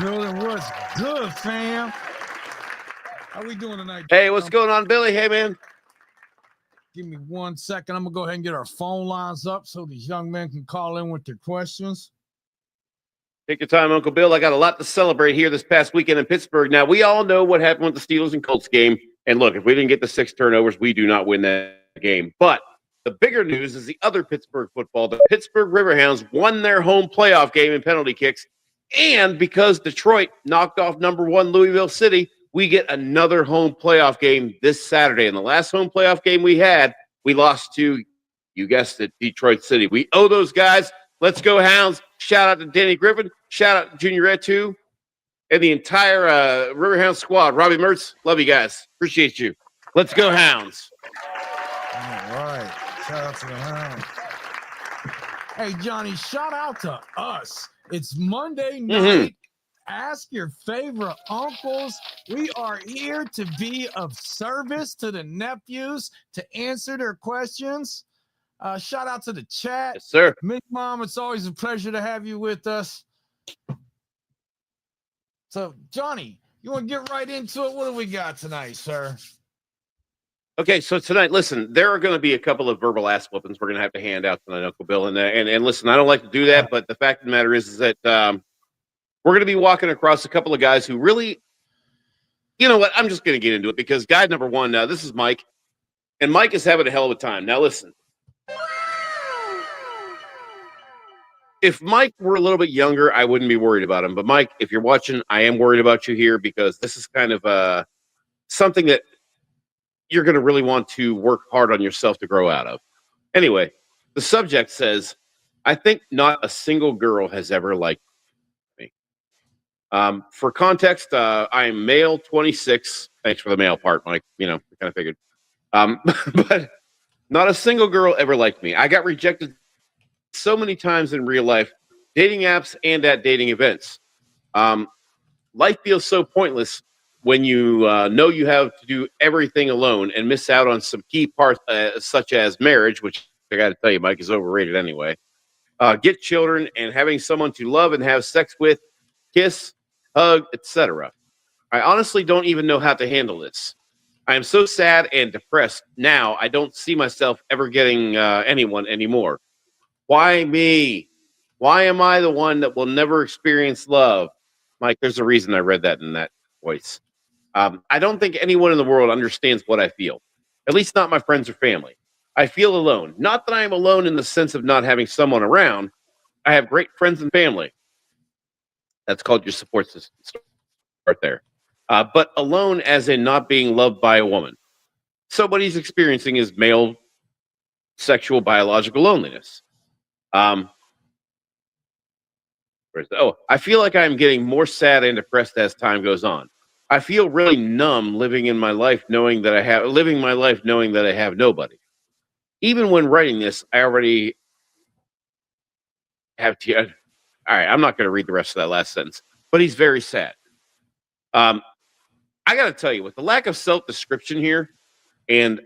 Building, what's good, fam? How we doing tonight? Hey, what's going on, Billy? Hey, man. Give me 1 second. I'm gonna go ahead and get our phone lines up so these young men can call in with their questions. Take your time, Uncle Bill. I got a lot to celebrate here this past weekend in Pittsburgh. Now, we all know what happened with the Steelers and Colts game. And look, if we didn't get the 6 turnovers, we do not win that game. But the bigger news is the other Pittsburgh football. The Pittsburgh Riverhounds won their home playoff game in penalty kicks. And because Detroit knocked off #1 Louisville City, we get another home playoff game this Saturday. And the last home playoff game we had, we lost to, you guessed it, Detroit City. We owe those guys. Let's go, Hounds. Shout out to Danny Griffin. Shout out to Junior Ed, too. And the entire Riverhound squad. Robbie Mertz, love you guys. Appreciate you. Let's go, Hounds. All right. Shout out to the Hounds. Hey, Johnny, shout out to us. It's Monday night. Ask your favorite uncles. We are here to be of service to the nephews to answer their questions. Shout out to the chat. Yes, sir. Mick Mom, it's always a pleasure to have you with us. So, Johnny, you want to get right into it? What do we got tonight, sir? Okay, so tonight, listen, there are going to be a couple of verbal ass whoopings we're going to have to hand out tonight, Uncle Bill. And listen, I don't like to do that, but the fact of the matter is that we're going to be walking across a couple of guys who really, you know what, I'm just going to get into it because guy number one, this is Mike, and Mike is having a hell of a time. Now, listen. If Mike were a little bit younger, I wouldn't be worried about him. But Mike, if you're watching, I am worried about you here because this is kind of something that you're going to really want to work hard on yourself to grow out of. Anyway, the subject says, I think not a single girl has ever liked me. For context, I am male, 26. Thanks for the male part, Mike. You know, I kind of figured. But not a single girl ever liked me. I got rejected so many times in real life, dating apps and at dating events. Life feels so pointless when you know you have to do everything alone and miss out on some key parts, such as marriage, which I got to tell you, Mike, is overrated anyway. Get children and having someone to love and have sex with, kiss, hug, etc. I honestly don't even know how to handle this. I am so sad and depressed now. I don't see myself ever getting anyone anymore. Why me? Why am I the one that will never experience love? Mike, there's a reason I read that in that voice. I don't think anyone in the world understands what I feel, at least not my friends or family. I feel alone. Not that I am alone in the sense of not having someone around. I have great friends and family. That's called your support system. Start there. But alone as in not being loved by a woman. So what he's experiencing is male sexual biological loneliness. I feel like I'm getting more sad and depressed as time goes on. I feel really numb living my life knowing that I have nobody. Even when writing this, I already have to. All right, I'm not going to read the rest of that last sentence, but he's very sad. I got to tell you, with the lack of self-description here, and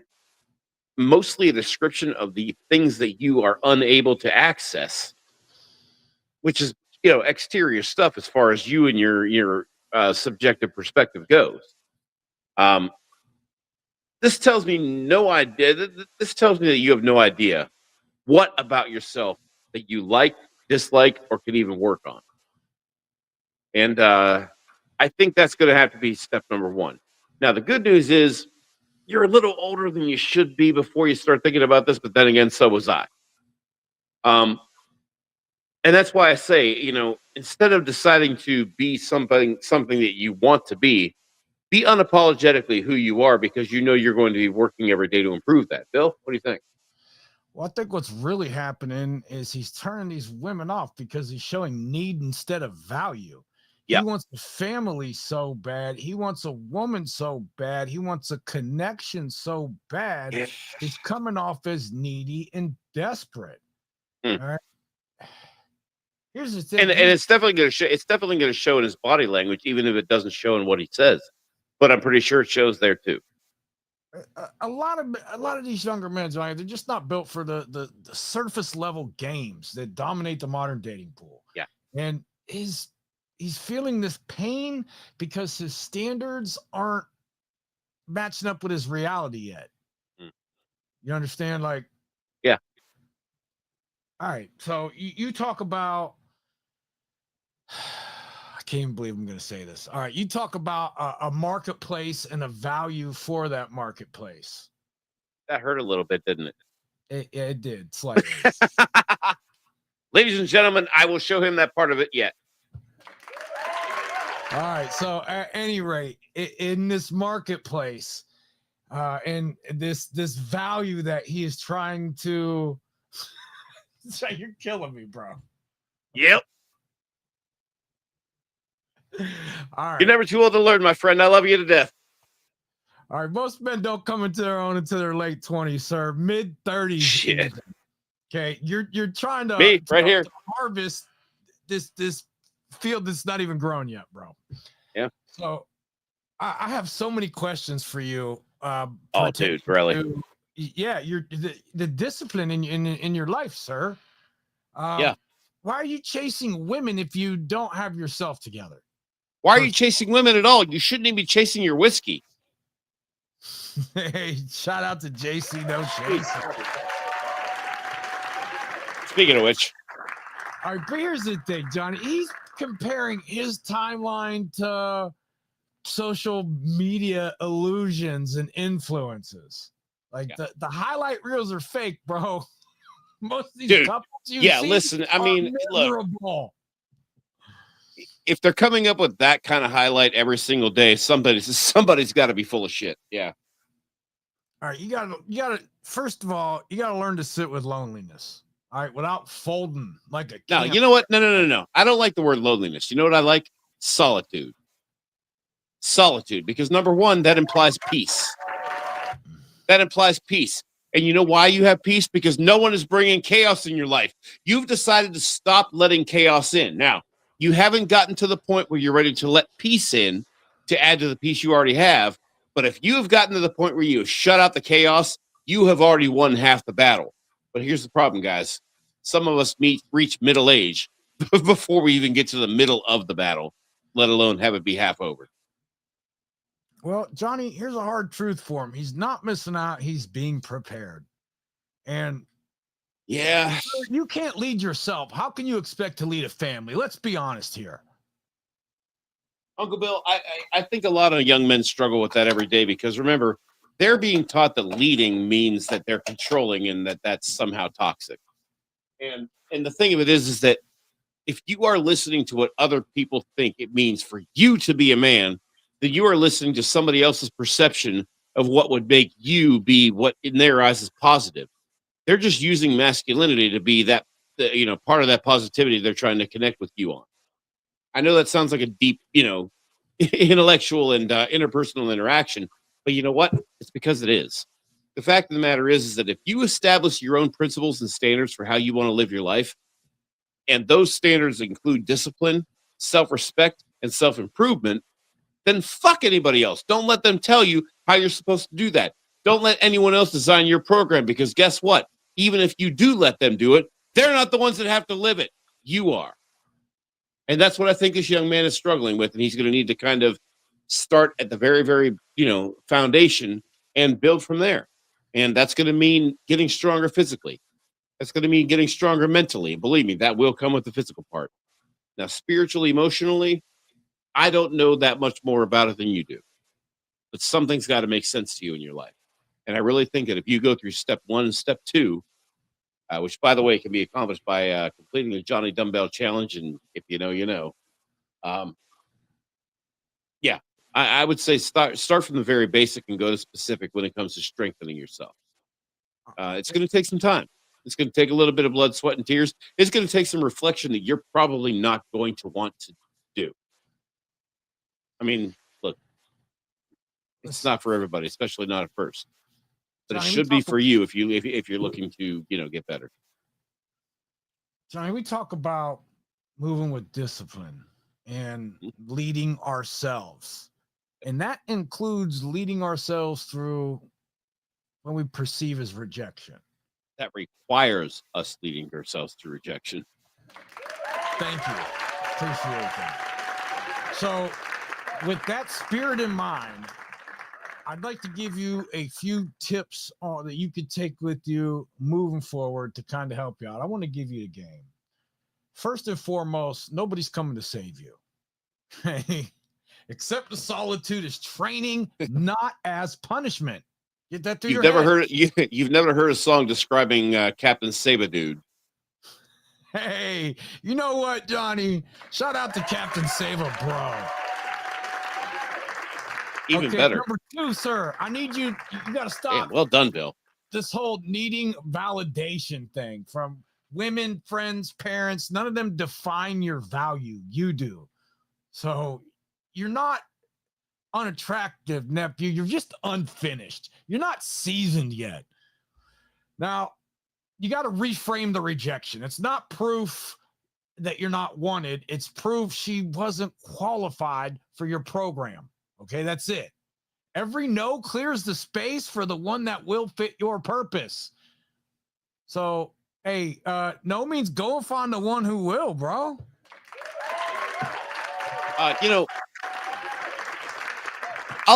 mostly a description of the things that you are unable to access, which is, you know, exterior stuff as far as you and your subjective perspective goes. This tells me no idea. This tells me that you have no idea what about yourself that you like, dislike, or can even work on. And I think that's going to have to be step number one. Now, the good news is you're a little older than you should be before you start thinking about this, but then again, so was I. And that's why I say, you know, instead of deciding to be something that you want to be unapologetically who you are because you know you're going to be working every day to improve that. Bill, what do you think? Well, I think what's really happening is he's turning these women off because he's showing need instead of value. Yep. He wants a family so bad. He wants a woman so bad. He wants a connection so bad. Yeah. He's coming off as needy and desperate. All right. Here's the thing. And it's definitely going to show. It's definitely going to show in his body language, even if it doesn't show in what he says. But I'm pretty sure it shows there too. A lot of these younger men, they're just not built for the surface level games that dominate the modern dating pool. Yeah. And he's he's feeling this pain because his standards aren't matching up with his reality yet. You understand? Like, yeah. All right. So you talk about, I can't even believe I'm going to say this. All right. You talk about a marketplace and a value for that marketplace. That hurt a little bit, didn't it? It did slightly. Ladies and gentlemen, I will show him that part of it yet. All right. So at any rate, in this marketplace, and this value that he is trying to, you're killing me, bro. Yep. All right. You're never too old to learn, my friend. I love you to death. All right. Most men don't come into their own until their late 20s, sir. Mid 30s. Shit. Okay. You're trying to, Me, right here. to harvest this field that's not even grown yet, bro. Yeah. So I have so many questions for you. Oh, dude, really? Yeah, you're the discipline in your life, sir. Yeah. Why are you chasing women if you don't have yourself together? Why are you chasing women at all? You shouldn't even be chasing your whiskey. Hey, shout out to JC No Chase. Speaking of which. All right, but here's the thing, Johnny. He's comparing his timeline to social media illusions and influences. Like the highlight reels are fake, bro. Most of these couples you see listen, I mean, miserable. Look, if they're coming up with that kind of highlight every single day, somebody's got to be full of shit. Yeah. All right, you gotta first of all, you gotta learn to sit with loneliness. All right, without folding like a No, you know what? No. I don't like the word loneliness. You know what I like? Solitude. Solitude, because number one, that implies peace. That implies peace. And you know why you have peace? Because no one is bringing chaos in your life. You've decided to stop letting chaos in. Now, you haven't gotten to the point where you're ready to let peace in to add to the peace you already have. But if you have gotten to the point where you have shut out the chaos, you have already won half the battle. But here's the problem, guys. Some of us reach middle age before we even get to the middle of the battle, let alone have it be half over. Well, Johnny, here's a hard truth for him. He's not missing out. He's being prepared. And yeah, you can't lead yourself. How can you expect to lead a family? Let's be honest here. Uncle Bill, I think a lot of young men struggle with that every day because remember, they're being taught that leading means that they're controlling and that's somehow toxic. And the thing of it is that if you are listening to what other people think it means for you to be a man, then you are listening to somebody else's perception of what would make you be what in their eyes is positive. They're just using masculinity to be that, part of that positivity they're trying to connect with you on. I know that sounds like a deep, intellectual and interpersonal interaction, but you know what? It's because it is. The fact of the matter is that if you establish your own principles and standards for how you want to live your life, and those standards include discipline, self-respect, and self-improvement, then fuck anybody else. Don't let them tell you how you're supposed to do that. Don't let anyone else design your program because guess what? Even if you do let them do it, they're not the ones that have to live it. You are. And that's what I think this young man is struggling with. And he's going to need to kind of start at the very, very, foundation and build from there. And that's going to mean getting stronger physically. That's going to mean getting stronger mentally. Believe me, that will come with the physical part. Now, spiritually, emotionally, I don't know that much more about it than you do. But something's got to make sense to you in your life. And I really think that if you go through step 1 and step 2, which, by the way, can be accomplished by completing the Johnny Dumbbell Challenge, and if you know, you know. I would say start from the very basic and go to specific when it comes to strengthening yourself. It's going to take some time. It's going to take a little bit of blood, sweat, and tears. It's going to take some reflection that you're probably not going to want to do. I mean, look, it's not for everybody, especially not at first. But it should be for you if you're looking to get better. Johnny, we talk about moving with discipline and leading ourselves, and that includes leading ourselves through what we perceive as rejection. That requires us leading ourselves through rejection. Thank you. Appreciate that. So, with that spirit in mind, I'd like to give you a few tips that you could take with you moving forward to kind of help you out. I want to give you a game. First and foremost, nobody's coming to save you. Okay? Except the solitude is training, not as punishment. Get that through You've your never head. heard you've never heard a song describing Captain Sabadude. Hey, you know what, Johnny? Shout out to Captain Sava, bro. Even Okay, better. number 2, sir. I need you. You got to stop. Damn, well done, Bill. This whole needing validation thing from women, friends, parents. None of them define your value. You do. So you're not unattractive, nephew. You're just unfinished. You're not seasoned yet. Now, you got to reframe the rejection. It's not proof that you're not wanted. It's proof she wasn't qualified for your program. Okay, that's it. Every no clears the space for the one that will fit your purpose. So, hey, no means go and find the one who will, bro. I'll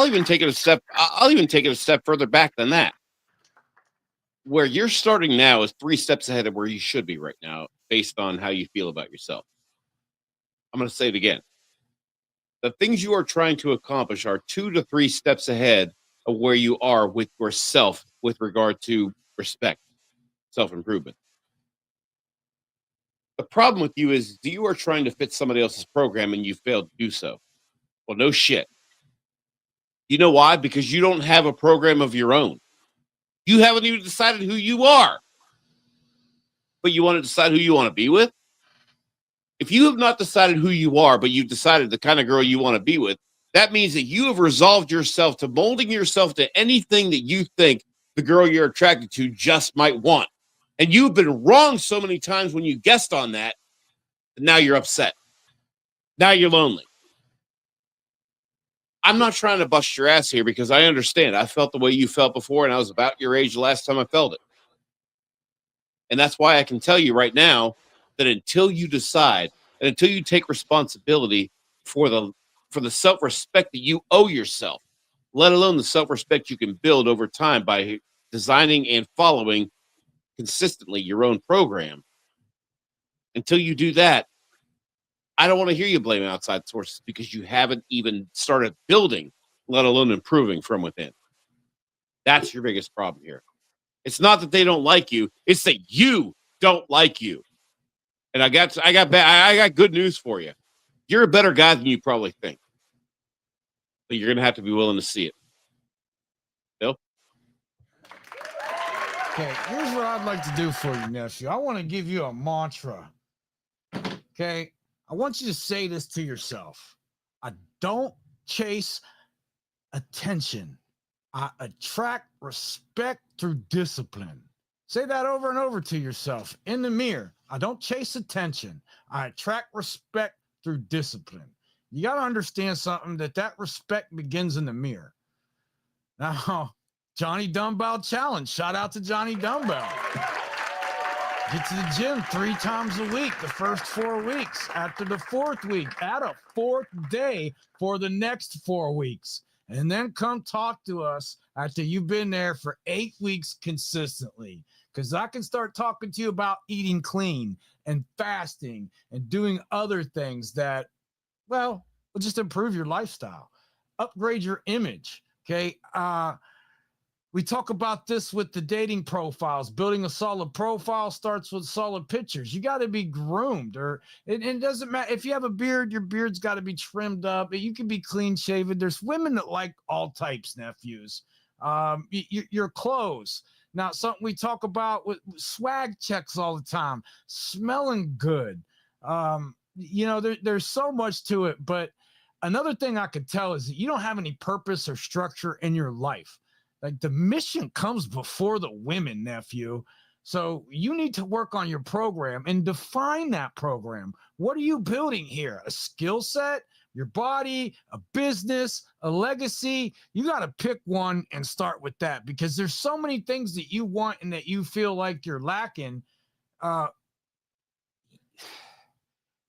even take it a step further back than that. Where you're starting now is 3 steps ahead of where you should be right now, based on how you feel about yourself. I'm going to say it again. The things you are trying to accomplish are 2 to 3 steps ahead of where you are with yourself with regard to respect, self-improvement. The problem with you is you are trying to fit somebody else's program and you failed to do so. Well, no shit. You know why? Because you don't have a program of your own. You haven't even decided who you are. But you want to decide who you want to be with? If you have not decided who you are, but you've decided the kind of girl you want to be with, that means that you have resolved yourself to molding yourself to anything that you think the girl you're attracted to just might want. And you've been wrong so many times when you guessed on that, and now you're upset. Now you're lonely. I'm not trying to bust your ass here because I understand. I felt the way you felt before, and I was about your age the last time I felt it. And that's why I can tell you right now that until you decide and until you take responsibility for the self-respect that you owe yourself, let alone the self-respect you can build over time by designing and following consistently your own program, until you do that, I don't want to hear you blame outside sources because you haven't even started building, let alone improving from within. That's your biggest problem here. It's not that they don't like you, it's that you don't like you. And I got good news for you. You're a better guy than you probably think. But you're going to have to be willing to see it. Bill? Okay, here's what I'd like to do for you, nephew. I want to give you a mantra. Okay, I want you to say this to yourself. I don't chase attention. I attract respect through discipline. Say that over and over to yourself in the mirror. I don't chase attention. I attract respect through discipline. You got to understand something, that respect begins in the mirror. Now, Johnny Dumbbell Challenge. Shout out to Johnny Dumbbell. Get to the gym 3 times a week, the first 4 weeks. After the 4th week, add a 4th day for the next 4 weeks. And then come talk to us after you've been there for 8 weeks consistently. Because I can start talking to you about eating clean and fasting and doing other things that, well, will just improve your lifestyle, upgrade your image. Okay. We talk about this with the dating profiles. Building a solid profile starts with solid pictures. You got to be groomed, or it doesn't matter. If you have a beard, your beard's got to be trimmed up. You can be clean shaven. There's women that like all types, nephews. Your clothes. Now, something we talk about with swag checks all the time, smelling good. There's so much to it. But another thing I could tell is that you don't have any purpose or structure in your life. Like, the mission comes before the women, nephew. So you need to work on your program and define that program. What are you building here? A skill set, your body, a business, a legacy? You got to pick one and start with that, because there's so many things that you want and that you feel like you're lacking.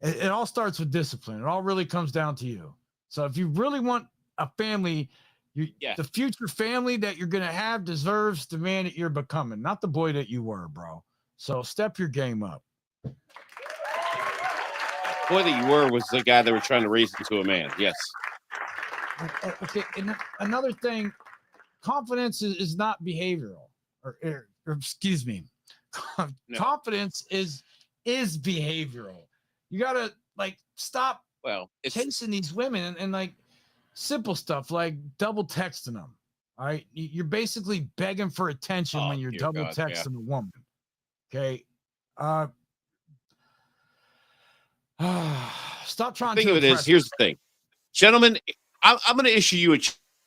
It all starts with discipline. It all really comes down to you. So if you really want a family, the future family that you're going to have deserves the man that you're becoming, not the boy that you were, bro. So step your game up. Boy that you were was the guy that were trying to raise into a man. Yes. Okay. And another thing, confidence is not behavioral, or excuse me, No. confidence is behavioral. You gotta like stop chasing these women and like simple stuff like double texting them. All right, you're basically begging for attention when you're double texting a woman. Okay, stop trying the thing to of it is, here's the thing, gentlemen, I'm going to issue you a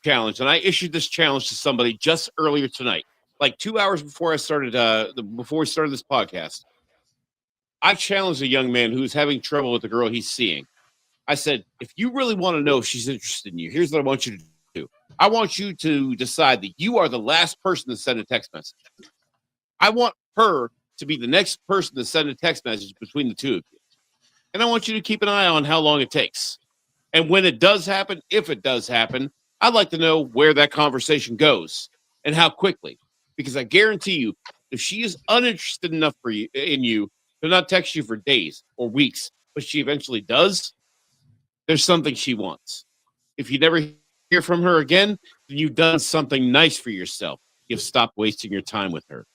challenge, and I issued this challenge to somebody just earlier tonight, like 2 hours before I started before we started this podcast. I challenged a young man who's having trouble with the girl he's seeing. I said, if you really want to know if she's interested in you, here's what I want you to do. I want you to decide that you are the last person to send a text message. I want her to be the next person to send a text message between the two of you. And I want you to keep an eye on how long it takes. And when it does happen, if it does happen, I'd like to know where that conversation goes and how quickly. Because I guarantee you, if she is uninterested enough in you to not text you for days or weeks, but she eventually does, there's something she wants. If you never hear from her again, then you've done something nice for yourself. You've stopped wasting your time with her.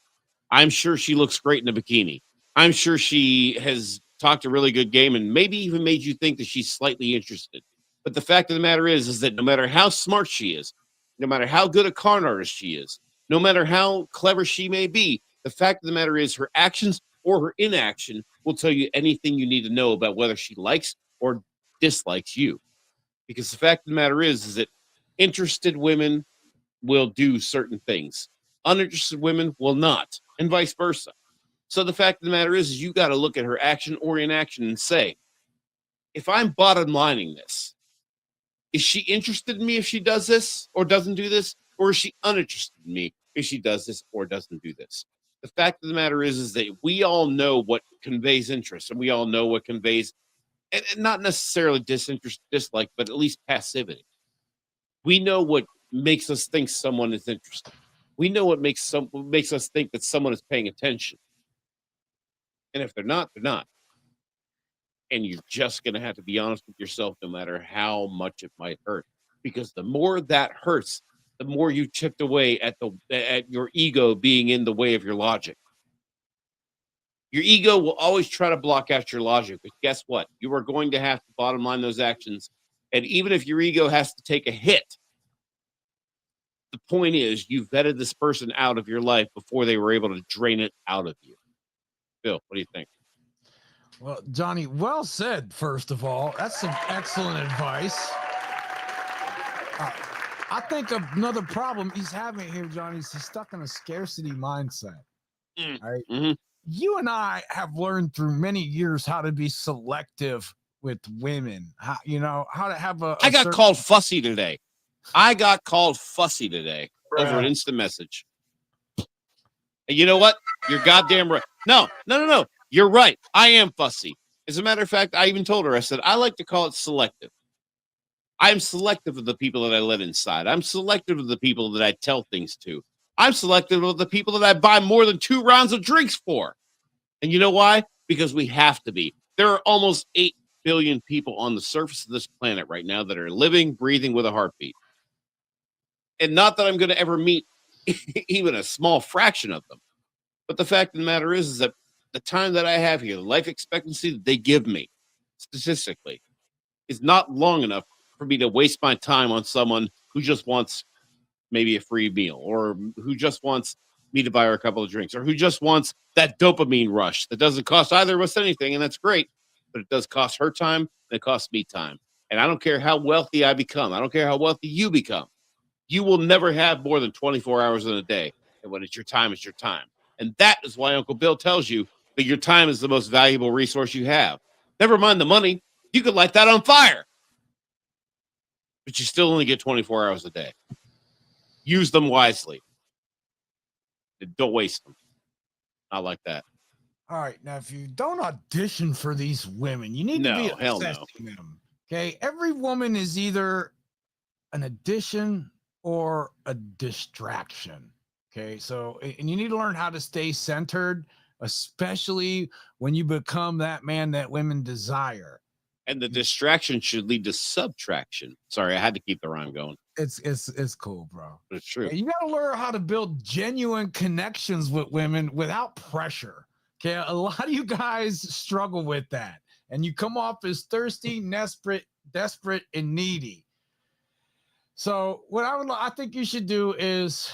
I'm sure she looks great in a bikini. I'm sure she has talked a really good game and maybe even made you think that she's slightly interested. But the fact of the matter is that no matter how smart she is, no matter how good a con artist she is, no matter how clever she may be, the fact of the matter is her actions or her inaction will tell you anything you need to know about whether she likes or dislikes you. Because the fact of the matter is that interested women will do certain things. Uninterested women will not, and vice versa. So the fact of the matter is you got to look at her action or inaction and say, if I'm bottom lining this, is she interested in me if she does this or doesn't do this? Or is she uninterested in me if she does this or doesn't do this? The fact of the matter is that we all know what conveys interest, and we all know what conveys, and not necessarily disinterest, dislike, but at least passivity. We know what makes us think someone is interested. We know what makes us think that someone is paying attention. And if they're not, they're not. And you're just going to have to be honest with yourself, no matter how much it might hurt. Because the more that hurts, the more you chipped away at your ego being in the way of your logic. Your ego will always try to block out your logic. But guess what? You are going to have to bottom line those actions. And even if your ego has to take a hit, the point is you vetted this person out of your life before they were able to drain it out of you. Bill, what do you think? Well, Johnny, well said, first of all. That's some excellent advice. I think another problem he's having here, Johnny, is he's stuck in a scarcity mindset. All right. Mm-hmm. You and I have learned through many years how to be selective with women. How to have I got called fussy today. Over an instant message. And you know what? You're goddamn right. No. You're right. I am fussy. As a matter of fact, I even told her, I said, I like to call it selective. I'm selective of the people that I let inside. I'm selective of the people that I tell things to. I'm selective of the people that I buy more than 2 rounds of drinks for. And you know why? Because we have to be. There are almost 8 billion people on the surface of this planet right now that are living, breathing with a heartbeat. And not that I'm going to ever meet even a small fraction of them. But the fact of the matter is that the time that I have here, the life expectancy that they give me statistically is not long enough for me to waste my time on someone who just wants maybe a free meal, or who just wants me to buy her a couple of drinks, or who just wants that dopamine rush that doesn't cost either of us anything. And that's great, but it does cost her time and it costs me time. And I don't care how wealthy I become. I don't care how wealthy you become. You will never have more than 24 hours in a day. And when it's your time, it's your time. And that is why Uncle Bill tells you that your time is the most valuable resource you have. Never mind the money. You could light that on fire. But you still only get 24 hours a day. Use them wisely. Don't waste them. Not like that. All right, now if you don't audition for these women, you need to be No, hell no. assessing them. Okay, every woman is either an addition or a distraction. Okay, so and you need to learn how to stay centered, especially when you become that man that women desire. And the distraction should lead to subtraction. Sorry, I had to keep the rhyme going. It's cool, bro. But it's true. You got to learn how to build genuine connections with women without pressure. Okay, a lot of you guys struggle with that, and you come off as thirsty, desperate, and needy. So what I think you should do is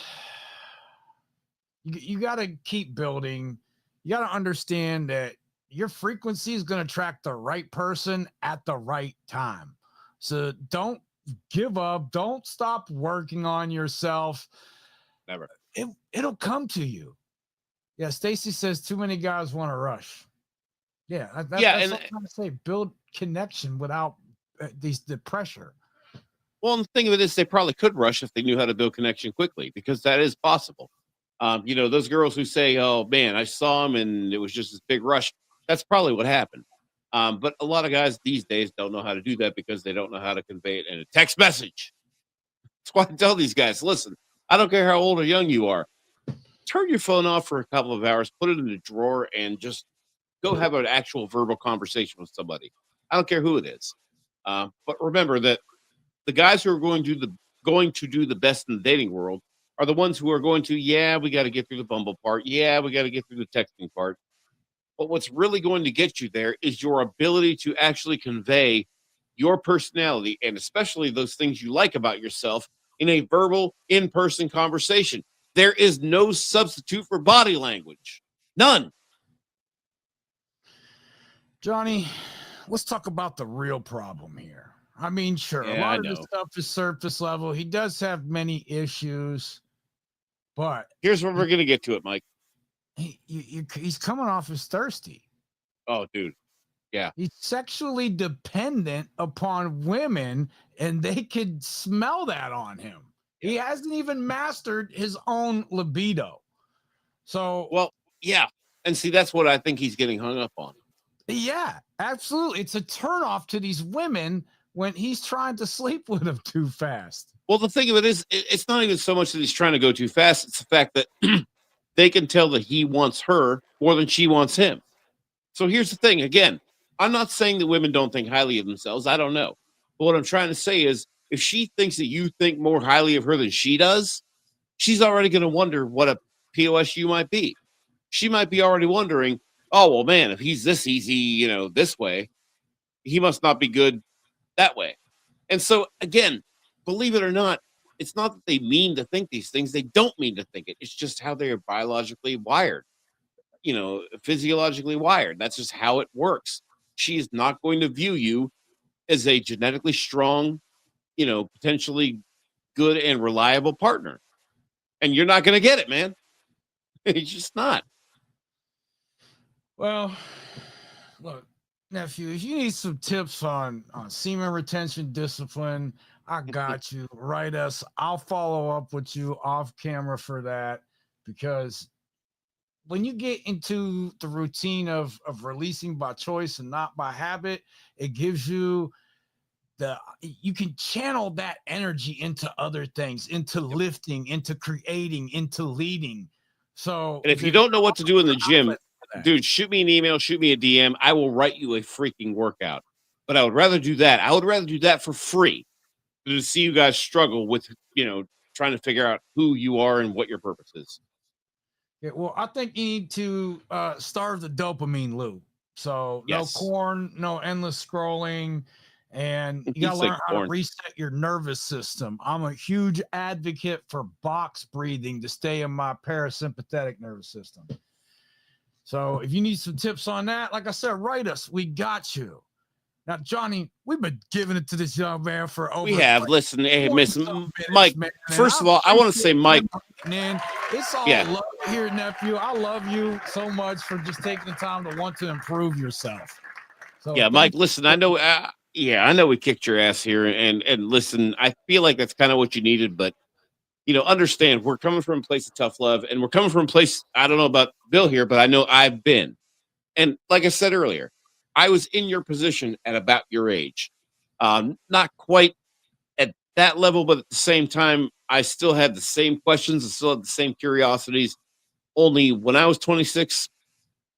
you got to keep building. You got to understand that your frequency is going to attract the right person at the right time. So don't give up. Don't stop working on yourself. Never. It'll come to you. Yeah, Stacy says too many guys want to rush. Yeah, that's what I'm trying to say. Build connection without the pressure. Well, and the thing of it is, they probably could rush if they knew how to build connection quickly, because that is possible. Those girls who say, "Oh man, I saw him and it was just this big rush." That's probably what happened. But a lot of guys these days don't know how to do that because they don't know how to convey it in a text message. That's why I tell these guys, listen, I don't care how old or young you are. Turn your phone off for a couple of hours, put it in the drawer, and just go have an actual verbal conversation with somebody. I don't care who it is. But remember that the guys who are going to do the best in the dating world are the ones who are going to, we got to get through the Bumble part. Yeah, we got to get through the texting part. But what's really going to get you there is your ability to actually convey your personality, and especially those things you like about yourself, in a verbal, in-person conversation. There is no substitute for body language. None. Johnny, let's talk about the real problem here. I mean, sure, a lot of this stuff is surface level. He does have many issues, but here's where we're going to get to it, Mike. He's coming off as thirsty. Oh, dude. Yeah. He's sexually dependent upon women, and they could smell that on him. Yeah. He hasn't even mastered his own libido. So, well, yeah. And see, that's what I think he's getting hung up on. Yeah, absolutely. It's a turnoff to these women when he's trying to sleep with them too fast. Well, the thing of it is, it's not even so much that he's trying to go too fast. It's the fact that they can tell that he wants her more than she wants him. So here's the thing. Again, I'm not saying that women don't think highly of themselves. I don't know. But what I'm trying to say is, if she thinks that you think more highly of her than she does, she's already going to wonder what a POS you might be. She might be already wondering, oh, well, man, if he's this easy, this way, he must not be good that way. And so, again, believe it or not, it's not that they mean to think these things. They don't mean to think it. It's just how they are biologically wired, physiologically wired. That's just how it works. She is not going to view you as a genetically strong, potentially good and reliable partner. And you're not going to get it, man. It's just not. Well, look, nephew, if you need some tips on semen retention discipline, I got you. Write us. I'll follow up with you off camera for that, because when you get into the routine of releasing by choice and not by habit, it gives you you can channel that energy into other things, into lifting, into creating, into leading. So, and if you don't know what to do in the gym, dude, shoot me an email, shoot me a DM. I will write you a freaking workout. But I would rather do that. I would rather do that for free than to see you guys struggle with, trying to figure out who you are and what your purpose is. Yeah, well, I think you need to starve the dopamine loop. So yes. No corn, no endless scrolling, and you got to learn how to reset your nervous system. I'm a huge advocate for box breathing to stay in my parasympathetic nervous system. So if you need some tips on that, like I said, write us. We got you. Now, Johnny, we've been giving it to this young man for over. We have. Listen, hey, Miss Mike. Man, first of all, I want to say, Mike. It's all love here, nephew. I love you so much for just taking the time to want to improve yourself. So, yeah, Mike. Listen, I know. I know we kicked your ass here, and listen, I feel like that's kind of what you needed, but understand we're coming from a place of tough love, and we're coming from a place. I don't know about Bill here, but I know I've been. And like I said earlier, I was in your position at about your age. Not quite at that level, but at the same time, I still had the same questions and still had the same curiosities. Only when I was 26,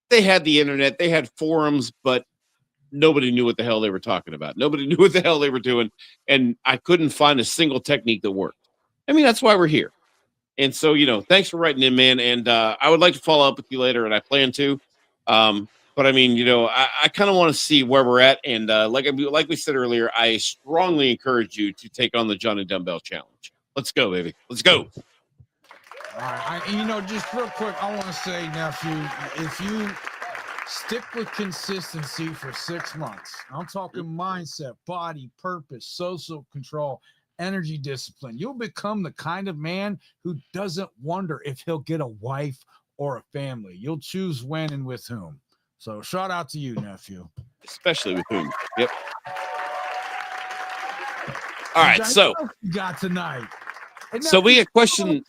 they had the internet, they had forums, but nobody knew what the hell they were talking about. Nobody knew what the hell they were doing. And I couldn't find a single technique that worked. I mean, that's why we're here. And so, thanks for writing in, man. And I would like to follow up with you later, and I plan to. But I mean, I kind of want to see where we're at. And like we said earlier, I strongly encourage you to take on the Johnny Dumbbell Challenge. Let's go, baby. Let's go. All right. Just real quick, I want to say, nephew, if you stick with consistency for 6 months, I'm talking mindset, body, purpose, social control, energy discipline, you'll become the kind of man who doesn't wonder if he'll get a wife or a family. You'll choose when and with whom. So shout out to you, nephew. Especially with whom. Yep. All right. So you got tonight. So we get questions.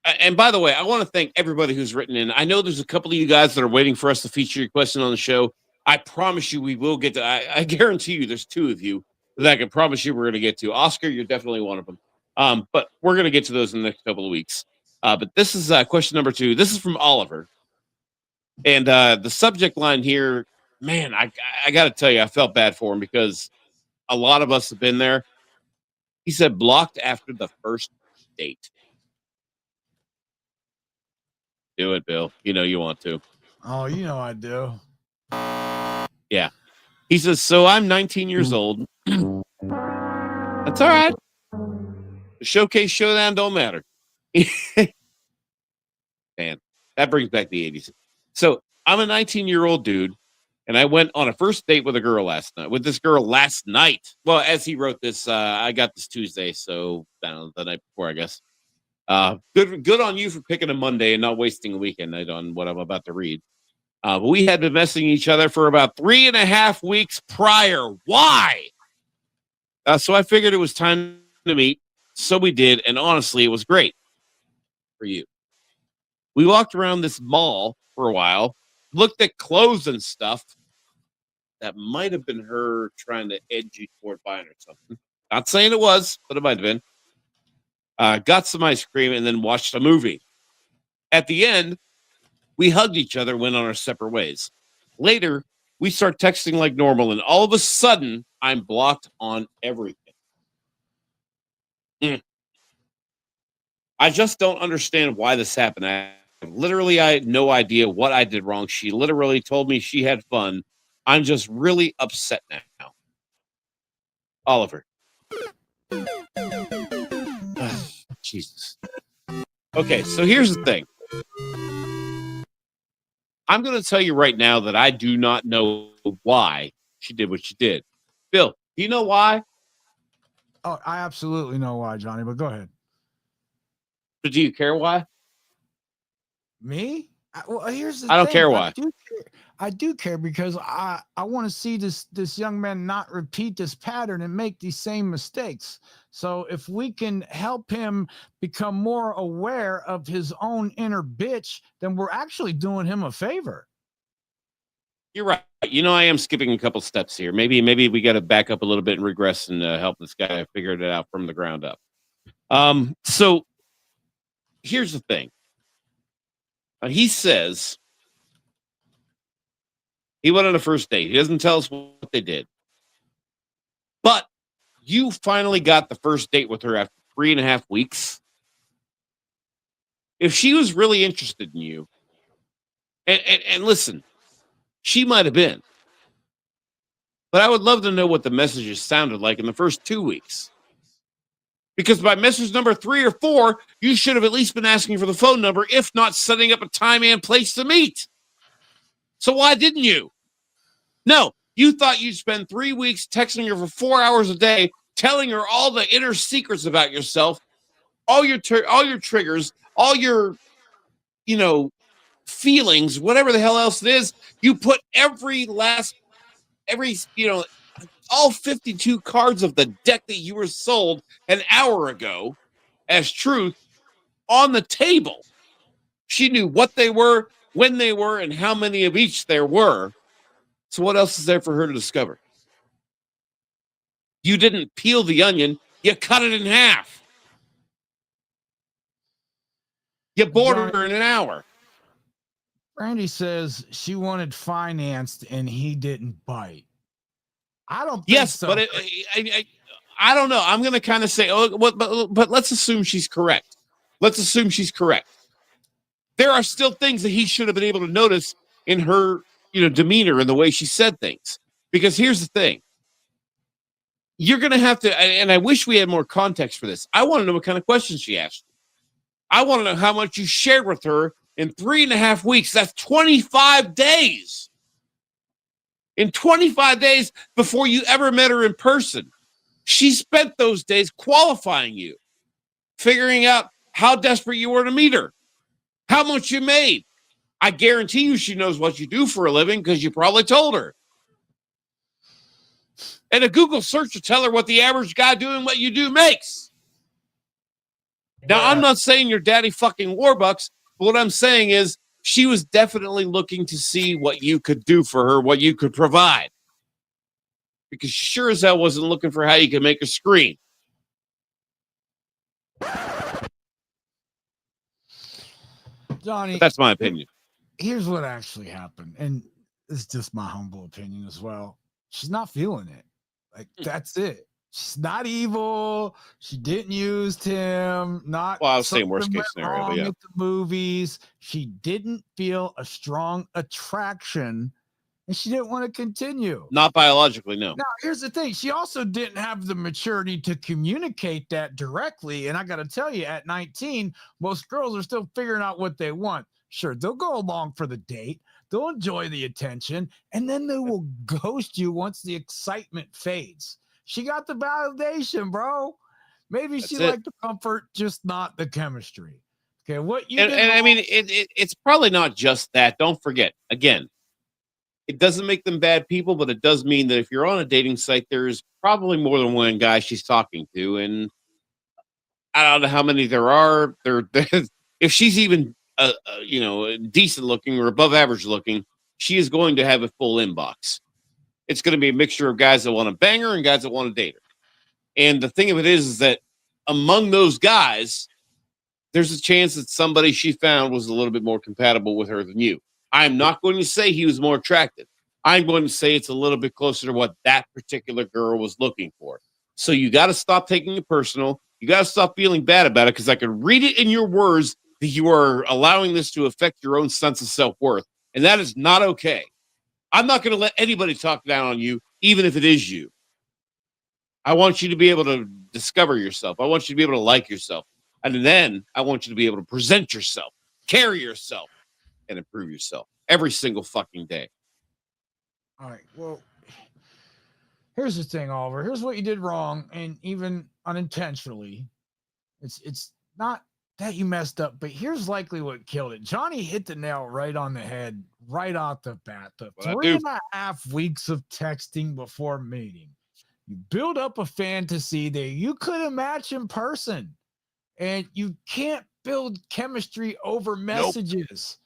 And by the way, I want to thank everybody who's written in. I know there's a couple of you guys that are waiting for us to feature your question on the show. I promise you we will get to. I guarantee you there's 2 of you that I can promise you we're going to get to. Oscar, you're definitely one of them. But we're going to get to those in the next couple of weeks. But this is question number 2. This is from Oliver. And the subject line here, man, I got to tell you, I felt bad for him because a lot of us have been there. He said, blocked after the first date. Do it, Bill. You know you want to. Oh, I do. Yeah. He says, so I'm 19 years old. That's all right. The showcase showdown don't matter. Man, that brings back the 80s. So I'm a 19-year-old dude, and I went on a first date with this girl last night. Well, as he wrote this, I got this Tuesday, so the night before, I guess. Good on you for picking a Monday and not wasting a weekend night on what I'm about to read. But we had been messaging each other for about 3.5 weeks prior. Why? So I figured it was time to meet. So we did, and honestly, it was great for you. We walked around this mall for a while, looked at clothes and stuff. That might have been her trying to edge you toward buying or something. Not saying it was, but it might have been. Got some ice cream and then watched a movie. At the end, we hugged each other, went on our separate ways. Later, we start texting like normal, and all of a sudden, I'm blocked on everything. I just don't understand why this happened. I had no idea what I did wrong. She literally told me she had fun. I'm just really upset now. Oliver. Jesus. Okay, so here's the thing. I'm going to tell you right now that I do not know why she did what she did. Bill, do you know why? Oh, I absolutely know why, Johnny, but go ahead. But do you care why? Me? Well, here's the I don't thing. care why. I do care because I want to see this young man not repeat this pattern and make these same mistakes. So if we can help him become more aware of his own inner bitch, then we're actually doing him a favor. You're right. I am skipping a couple steps here. Maybe we got to back up a little bit and regress and help this guy figure it out from the ground up. So here's the thing. He says he went on a first date. He doesn't tell us what they did. But you finally got the first date with her after 3.5 weeks. If she was really interested in you, and listen, she might have been. But I would love to know what the messages sounded like in the first 2 weeks. Because by message number 3 or 4, you should have at least been asking for the phone number, if not setting up a time and place to meet. So why didn't you? No, you thought you'd spend 3 weeks texting her for 4 hours a day, telling her all the inner secrets about yourself, all your triggers, all your, feelings, whatever the hell else it is. You put all 52 cards of the deck that you were sold an hour ago as truth on the table. She knew what they were, when they were, and how many of each there were. So what else is there for her to discover? You didn't peel the onion. You cut it in half. You boiled her in an hour. Randy says she wanted financed and he didn't bite. I don't think so. But I don't know. I'm going to kind of say, but let's assume she's correct. Let's assume she's correct. There are still things that he should have been able to notice in her, demeanor and the way she said things. Because here's the thing. You're going to have to, and I wish we had more context for this. I want to know what kind of questions she asked. I want to know how much you shared with her in 3.5 weeks. That's 25 days. In 25 days before you ever met her in person. She spent those days qualifying you, figuring out how desperate you were to meet her, how much you made. I guarantee you she knows what you do for a living because you probably told her. And a Google search will tell her what the average guy doing what you do makes. Now, I'm not saying your daddy fucking Warbucks, but what I'm saying is she was definitely looking to see what you could do for her, what you could provide. Because she sure as hell wasn't looking for how you could make her scream. Johnny, but that's my opinion. Here's what actually happened, and it's just my humble opinion as well. She's not feeling it. Like, that's it. She's not evil. She didn't use him. Well, I was saying worst case scenario, but yeah. At the movies, she didn't feel a strong attraction, and she didn't want to continue. Not biologically, no. Now, here's the thing. She also didn't have the maturity to communicate that directly. And I got to tell you, at 19, most girls are still figuring out what they want. Sure, they'll go along for the date. They'll enjoy the attention, and then they will ghost you once the excitement fades. She got the validation, bro. Maybe she liked the comfort, just not the chemistry. Okay, what you and I mean, it's probably not just that. Don't forget, again, it doesn't make them bad people, but it does mean that if you're on a dating site, there's probably more than one guy she's talking to, and I don't know how many there are. If she's even decent looking or above average looking, she is going to have a full inbox. It's going to be a mixture of guys that want to bang her and guys that want to date her. And the thing of it is that among those guys, there's a chance that somebody she found was a little bit more compatible with her than you. I'm not going to say he was more attractive. I'm going to say it's a little bit closer to what that particular girl was looking for. So you got to stop taking it personal. You got to stop feeling bad about it, because I can read it in your words that you are allowing this to affect your own sense of self-worth. And that is not okay. I'm not going to let anybody talk down on you, even if it is you. I want you to be able to discover yourself. I want you to be able to like yourself. And then I want you to be able to present yourself, carry yourself, and improve yourself every single fucking day. All right. Well, here's the thing, Oliver. Here's what you did wrong, and even unintentionally. It's not that you messed up, but here's likely what killed it. Johnny hit the nail right on the head, right off the bat. The 3.5 weeks of texting before meeting. You build up a fantasy that you couldn't match in person, and you can't build chemistry over messages.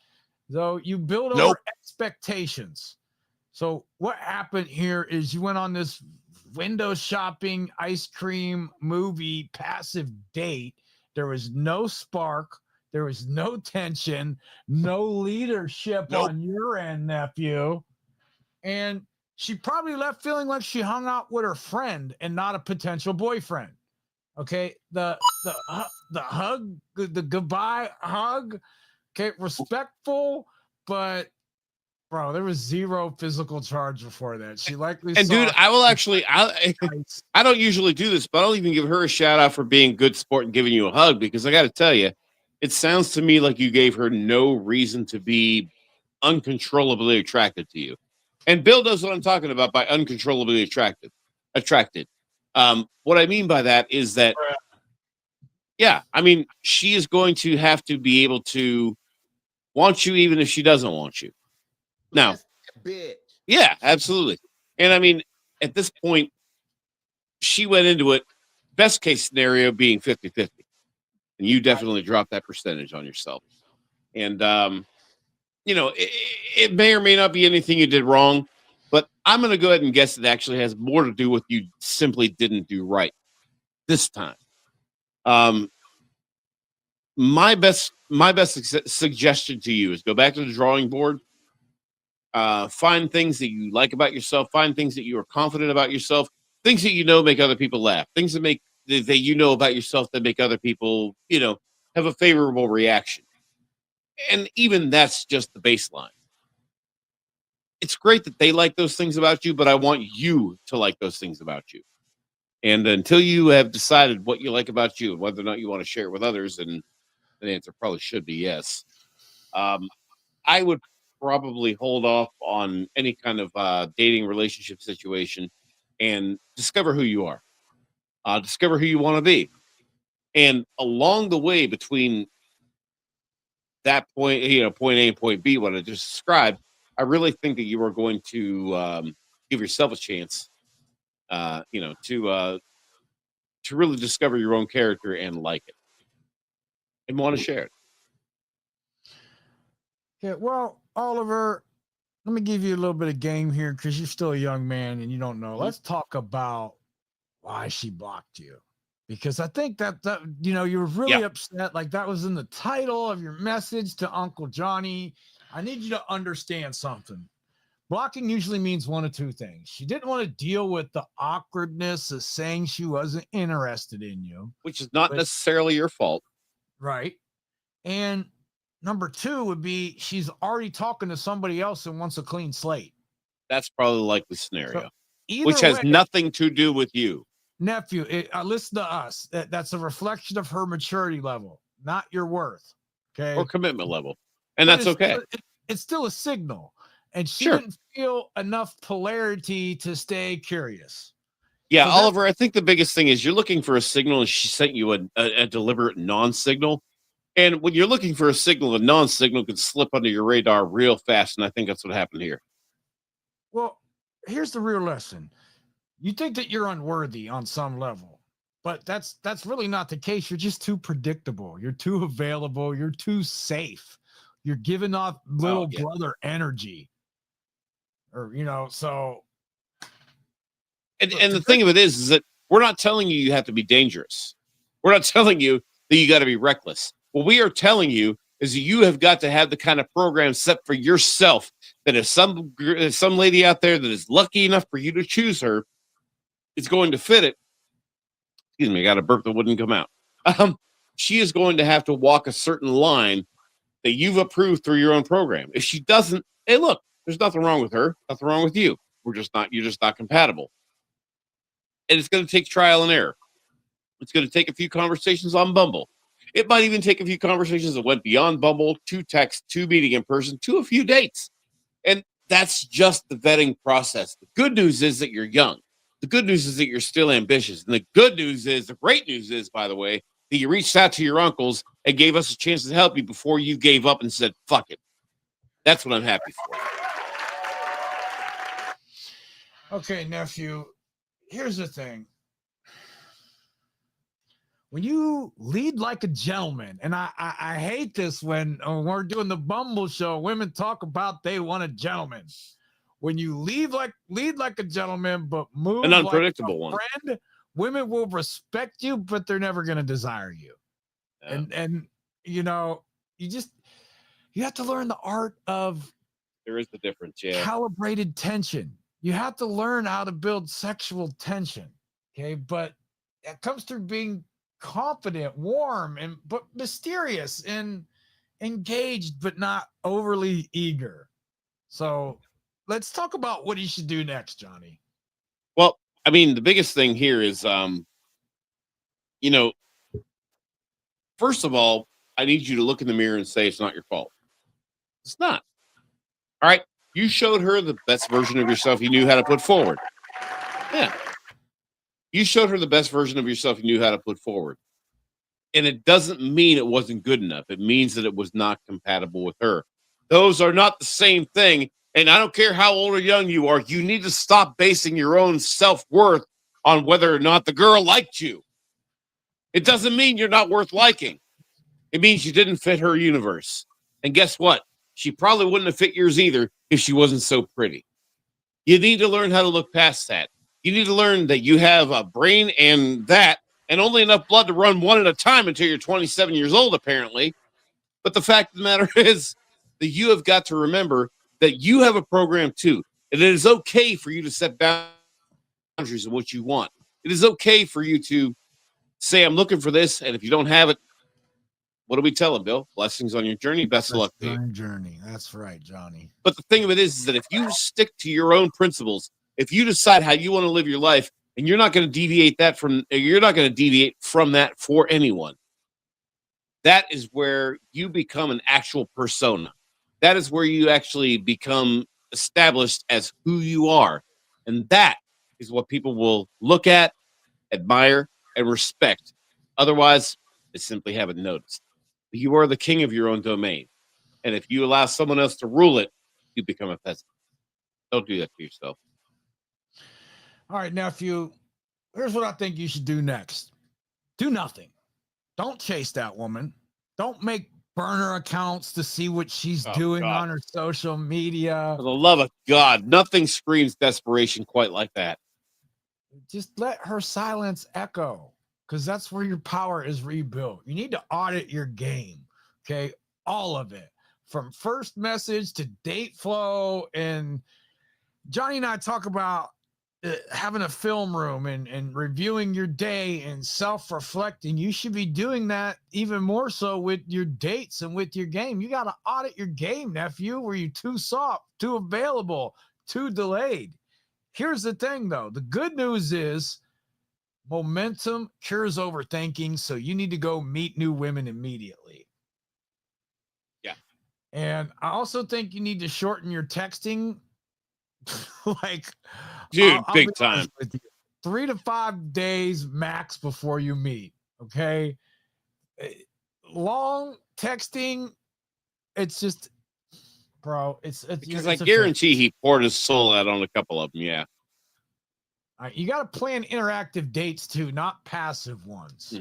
So you build over expectations. So what happened here is you went on this window shopping, ice cream, movie, passive date. There was no spark. There was no tension, no leadership on your end, nephew. And she probably left feeling like she hung out with her friend and not a potential boyfriend. Okay. The hug, the goodbye hug. Okay. Respectful, but bro, there was zero physical charge before that. She likely and dude, I will actually I don't usually do this, but I'll even give her a shout out for being good sport and giving you a hug, because I got to tell you, it sounds to me like you gave her no reason to be uncontrollably attracted to you. And Bill knows what I'm talking about by uncontrollably attracted. What I mean by that is that, yeah, I mean, she is going to have to be able to want you even if she doesn't want you. Now, yeah, absolutely. And I mean, at this point, she went into it, best case scenario being 50-50. And you definitely dropped that percentage on yourself. And it may or may not be anything you did wrong, but I'm going to go ahead and guess it actually has more to do with you simply didn't do right this time. My best suggestion to you is go back to the drawing board. Find things that you like about yourself. Find things that you are confident about yourself. Things that make other people laugh. Things that about yourself that make other people have a favorable reaction. And even that's just the baseline. It's great that they like those things about you, but I want you to like those things about you. And until you have decided what you like about you and whether or not you want to share it with others, and the answer probably should be yes, I would probably hold off on any kind of dating relationship situation and discover who you are. Discover who you want to be. And along the way between that point, point A and point B, what I just described, I really think that you are going to give yourself a chance, to really discover your own character and like it and want to share it. Yeah, well, Oliver, let me give you a little bit of game here because you're still a young man and you don't know. Let's talk about why she blocked you. Because I think that you were really upset. Like that was in the title of your message to Uncle Johnny. I need you to understand something. Blocking usually means one of two things. She didn't want to deal with the awkwardness of saying she wasn't interested in you. Which is not necessarily your fault. Right. And number two would be she's already talking to somebody else and wants a clean slate. That's probably the likely scenario. So which has nothing to do with you. Nephew, listen to us. That's a reflection of her maturity level, not your worth. Okay. Or commitment level. And that's okay. It's still a signal. And she didn't feel enough polarity to stay curious. Yeah, so Oliver, I think the biggest thing is you're looking for a signal and she sent you a deliberate non-signal. And when you're looking for a signal, a non-signal can slip under your radar real fast. And I think that's what happened here. Well, here's the real lesson. You think that you're unworthy on some level, but that's really not the case. You're just too predictable. You're too available. You're too safe. You're giving off little brother energy. Or, so. And the thing of it is that we're not telling you have to be dangerous. We're not telling you that you got to be reckless. What we are telling you is that you have got to have the kind of program set for yourself that if some lady out there that is lucky enough for you to choose her is going to fit it. Excuse me, I got a burp that wouldn't come out. She is going to have to walk a certain line that you've approved through your own program. If she doesn't, hey, look, there's nothing wrong with her, nothing wrong with you. You're just not compatible. And it's going to take trial and error. It's going to take a few conversations on Bumble. It might even take a few conversations that went beyond Bumble, to text, to meeting in person, to a few dates. And that's just the vetting process. The good news is that you're young. The good news is that you're still ambitious. And the great news is, by the way, that you reached out to your uncles and gave us a chance to help you before you gave up and said, fuck it. That's what I'm happy for. Okay, nephew, here's the thing. When you lead like a gentleman, and I hate this when we're doing the Bumble show, women talk about they want a gentleman. When you lead like a gentleman, but move an unpredictable like a friend, women will respect you, but they're never going to desire you. Yeah. And you have to learn the art of. There is the difference, yeah. Calibrated tension. You have to learn how to build sexual tension. Okay, but it comes through being confident, warm, but mysterious and engaged, but not overly eager. So let's talk about what you should do next, Johnny. Well, I mean, the biggest thing here is, first of all, I need you to look in the mirror and say it's not your fault. It's not. All right. You showed her the best version of yourself you knew how to put forward. Yeah. You showed her the best version of yourself you knew how to put forward. And it doesn't mean it wasn't good enough. It means that it was not compatible with her. Those are not the same thing. And I don't care how old or young you are. You need to stop basing your own self-worth on whether or not the girl liked you. It doesn't mean you're not worth liking. It means you didn't fit her universe. And guess what? She probably wouldn't have fit yours either if she wasn't so pretty. You need to learn how to look past that. You need to learn that you have a brain and only enough blood to run one at a time until you're 27 years old, apparently. But the fact of the matter is that you have got to remember that you have a program too. And it is okay for you to set boundaries of what you want. It is okay for you to say, I'm looking for this. And if you don't have it, what do we tell them, Bill? Blessings on your journey. Best of luck to you. Journey. That's right, Johnny. But the thing of it is that if you stick to your own principles, if you decide how you want to live your life, and you're not going to deviate from that for anyone, that is where you become an actual persona. That is where you actually become established as who you are. And that is what people will look at, admire, and respect. Otherwise, they simply haven't noticed. You are the king of your own domain. And if you allow someone else to rule it, you become a peasant. Don't do that to yourself. All right, nephew, here's what I think you should do next. Do nothing. Don't chase that woman. Don't make burner accounts to see what she's doing on her social media. For the love of God, nothing screams desperation quite like that. Just let her silence echo, because that's where your power is rebuilt. You need to audit your game, okay? All of it, from first message to date flow. And Johnny and I talk about having a film room and reviewing your day and self-reflecting. You should be doing that even more so with your dates and with your game. You got to audit your game, nephew. Were you too soft, too available, too delayed? Here's the thing, though. The good news is momentum cures overthinking, so you need to go meet new women immediately. Yeah. And I also think you need to shorten your texting. Like, dude, big time. 3 to 5 days max before you meet. Okay. Long texting, it's just, bro, because I guarantee he poured his soul out on a couple of them. Yeah. All right, you got to plan interactive dates too, not passive ones.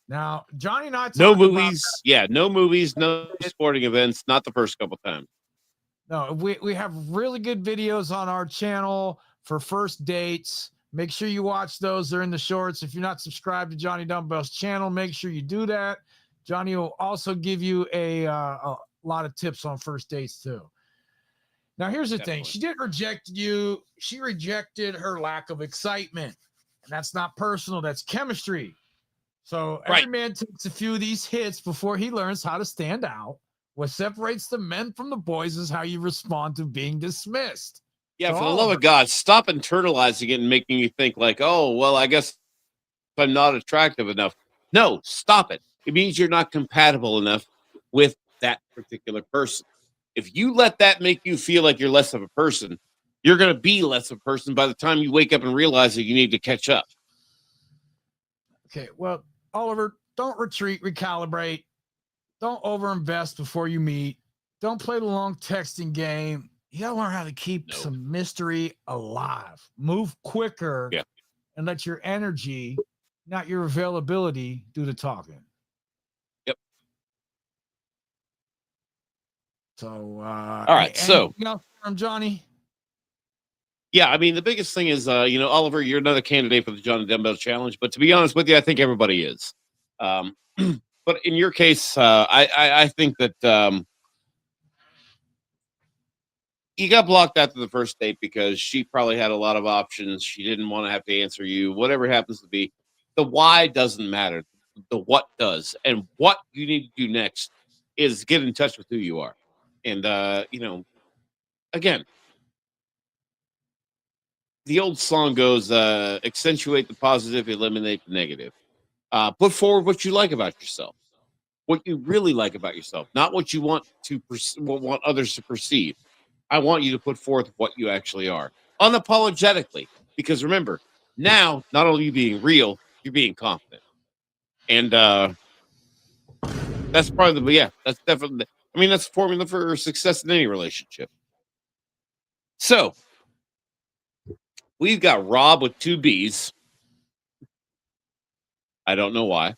Now, Johnny and I no movies. No movies, no sporting events, not the first couple times. No, we have really good videos on our channel for first dates. Make sure you watch those. They're in the shorts. If you're not subscribed to Johnny Dumbbell's channel, make sure you do that. Johnny will also give you a lot of tips on first dates too. Now, here's the thing. She didn't reject you. She rejected her lack of excitement. And that's not personal. That's chemistry. So every man takes a few of these hits before he learns how to stand out. What separates the men from the boys is how you respond to being dismissed. Yeah, for the love of God, stop internalizing it and making you think like, oh, well, I guess I'm not attractive enough. No, stop it. It means you're not compatible enough with that particular person. If you let that make you feel like you're less of a person, you're going to be less of a person by the time you wake up and realize that you need to catch up. Okay, well, Oliver, don't retreat, recalibrate. Don't overinvest before you meet. Don't play the long texting game. You got to learn how to keep some mystery alive. Move quicker and let your energy, not your availability, do the talking. Yep. So, all right. So, from Johnny. Yeah, I mean, the biggest thing is, Oliver, you're another candidate for the Johnny Dumbbell Challenge. But to be honest with you, I think everybody is. But in your case, I think that you got blocked after the first date because she probably had a lot of options. She didn't want to have to answer you, whatever it happens to be. The why doesn't matter. The what does. And what you need to do next is get in touch with who you are. And, again, the old song goes, accentuate the positive, eliminate the negative. Put forward what you like about yourself, what you really like about yourself, not what you want to want others to perceive. I want you to put forth what you actually are, unapologetically. Because remember, now not only are you being real, you're being confident, and that's probably that's definitely. I mean, that's the formula for success in any relationship. So we've got Rob with 2 B's. I don't know why.